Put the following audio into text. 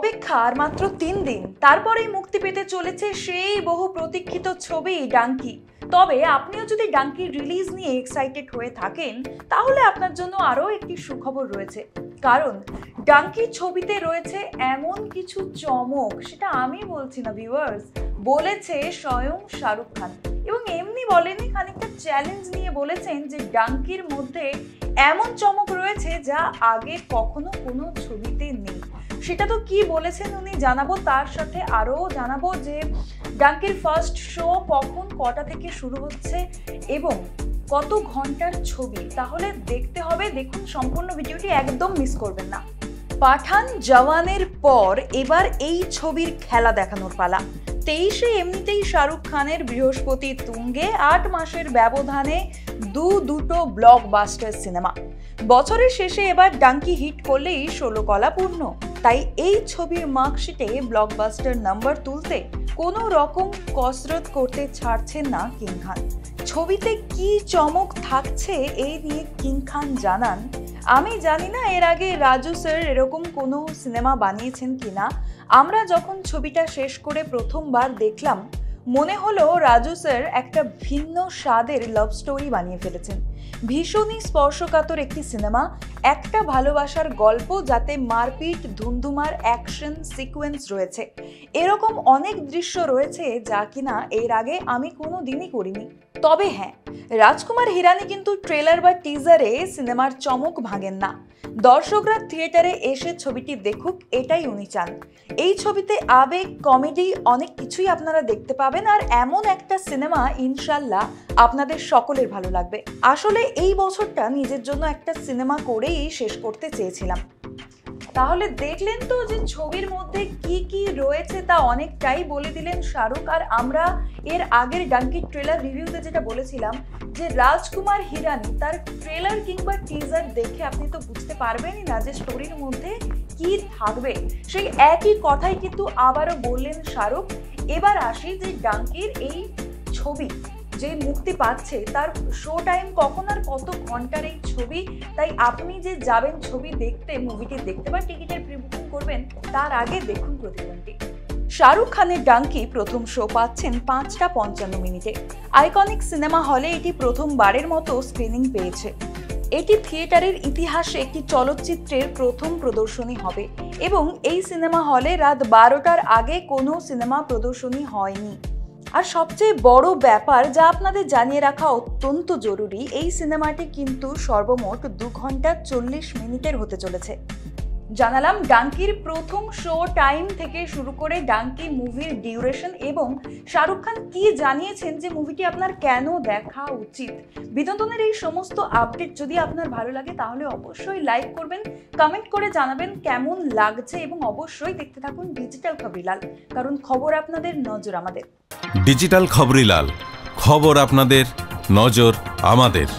অপেক্ষা আর মাত্র 3 দিন, তারপরেই মুক্তি পেতে চলেছে সেই বহু প্রতীক্ষিত ছবি ডাঙ্কি। তবে আপনিও যদি ডাঙ্কি রিলিজ নিয়ে এক্সাইটেড হয়ে থাকেন, তাহলে আপনার জন্য আরও একটি সুখবর রয়েছে। কারণ ডাঙ্কি ছবিতে রয়েছে এমন কিছু চমক, সেটা আমি বলছি না ভিউয়ার্স, বলেছে স্বয়ং শাহরুখ খান। এবং এমনি বলেনি, খানিকটা চ্যালেঞ্জ নিয়ে বলেছেন যে ডাঙ্কির মধ্যে এমন চমক রয়েছে যা আগে কখনো কোনো ছবিতে নেই। সেটা তো কি বলেছেন উনি জানাবো, তার সাথে আরও জানাবো যে ডাঙ্কির ফার্স্ট শো কখন, কটা থেকে শুরু হচ্ছে এবং কত ঘন্টার ছবি। তাহলে দেখতে হবে, দেখুন সম্পূর্ণ ভিডিওটি, একদম মিস করবেন না। পাঠান জওয়ানের পর এবার এই ছবির খেলা দেখানোর পালা। 23-এ এমনিতেই শাহরুখ খানের বৃহস্পতি তুঙ্গে 8 মাসের ব্যবধানে দুটো ব্লকবাস্টার সিনেমা। বছরের শেষে এবার ডাঙ্কি হিট করলেই 16 কলা পূর্ণ। তাই এই ছবির মার্কশিটে ব্লকবাস্টার নাম্বার তুলতে কোনো রকম কসরত করতে ছাড়ছেন না কিং খান। ছবিতে কি চমক থাকছে এই নিয়ে কিং খান জানান, আমি জানি না এর আগে রাজু স্যার এরকম কোনো সিনেমা বানিয়েছেন কিনা। আমরা যখন ছবিটা শেষ করে প্রথমবার দেখলাম, মনে হলো রাজু স্যার একটা ভিন্ন স্বাদের লাভ স্টোরি বানিয়ে ফেলেছেন। ভীষণই স্পর্শকাতর একটি সিনেমা, একটা ভালোবাসার গল্প যাতে মারপিট, ধুমধুমার অ্যাকশন সিকোয়েন্স রয়েছে। এরকম অনেক দৃশ্য রয়েছে যা কিনা এর আগে আমি কোনো দিনই করিনি। তবে হ্যাঁ, রাজকুমার হিরানি কিন্তু ট্রেলার বা টিজারে সিনেমার চমক ভাঙেন না। দর্শকরা থিয়েটারে এসে ছবিটি দেখুক, এটাই উনি চান। এই ছবিতে আবেগ, কমেডি অনেক কিছুই আপনারা দেখতে পাবেন, আর এমন একটা সিনেমা ইনশাল্লাহ আপনাদের সকলের ভালো লাগবে। আসলে এই বছরটা নিজের জন্য একটা সিনেমা করেই শেষ করতে চেয়েছিলাম। তাহলে দেখলেন তো যে ছবির মধ্যে কি কি রয়েছে, তা অনেকটাই বলে দিলেন শাহরুখ। আর আমরা এর আগের ডাঙ্কির ট্রেলার রিভিউতে যেটা বলেছিলাম যে রাজকুমার হিরানি, তার ট্রেলার কিংবা টিজার দেখে আপনি তো বুঝতে পারবেনই না যে স্টোরির মধ্যে কি থাকবে। সেই একই কথাই কিন্তু আবারও বললেন শাহরুখ। এবার আসি যে ডাঙ্কির এই ছবি যে মুক্তি পাচ্ছে, তার শো টাইম কখন আর কত ঘন্টার এই ছবি। তাই আপনি যে যাবেন ছবি দেখতে, মুভিটি দেখতে বা টিকিটের প্রি বুকিং করবেন, তার আগে দেখুন প্রতিদিনটি। শাহরুখ খানের ডাঙ্কি প্রথম শো পাচ্ছেন 5টা 55 মিনিটে। আইকনিক সিনেমা হলে এটি প্রথমবারের মতো স্ক্রিনিং পেয়েছে। এটি থিয়েটারের ইতিহাসে একটি চলচ্চিত্রের প্রথম প্রদর্শনী হবে এবং এই সিনেমা হলে রাত 12টার আগে কোনো সিনেমা প্রদর্শনী হয়নি। আর সবচেয়ে বড় ব্যাপার যা আপনাদের জানিয়ে রাখা অত্যন্ত জরুরি, এই সিনেমাটি কিন্তু সর্বমোট 2 ঘন্টা 40 মিনিটের হতে চলেছে। জানালাম ডাঙ্কির প্রথম শো টাইম থেকে শুরু করে ডাঙ্কি মুভির ডিউরেশন এবং শাহরুখ খান কি জানিয়েছেন যে মুভিটি আপনার কেন দেখা উচিত। বিনোদনের এই সমস্ত আপডেট যদি আপনার ভালো লাগে তাহলে অবশ্যই লাইক করবেন, কমেন্ট করে জানাবেন কেমন লাগছে এবং অবশ্যই দেখতে থাকুন ডিজিটাল খবরিলাল, কারণ খবর আপনাদের, নজর আমাদের। ডিজিটাল খবরিলাল, খবর আপনাদের, নজর আমাদের।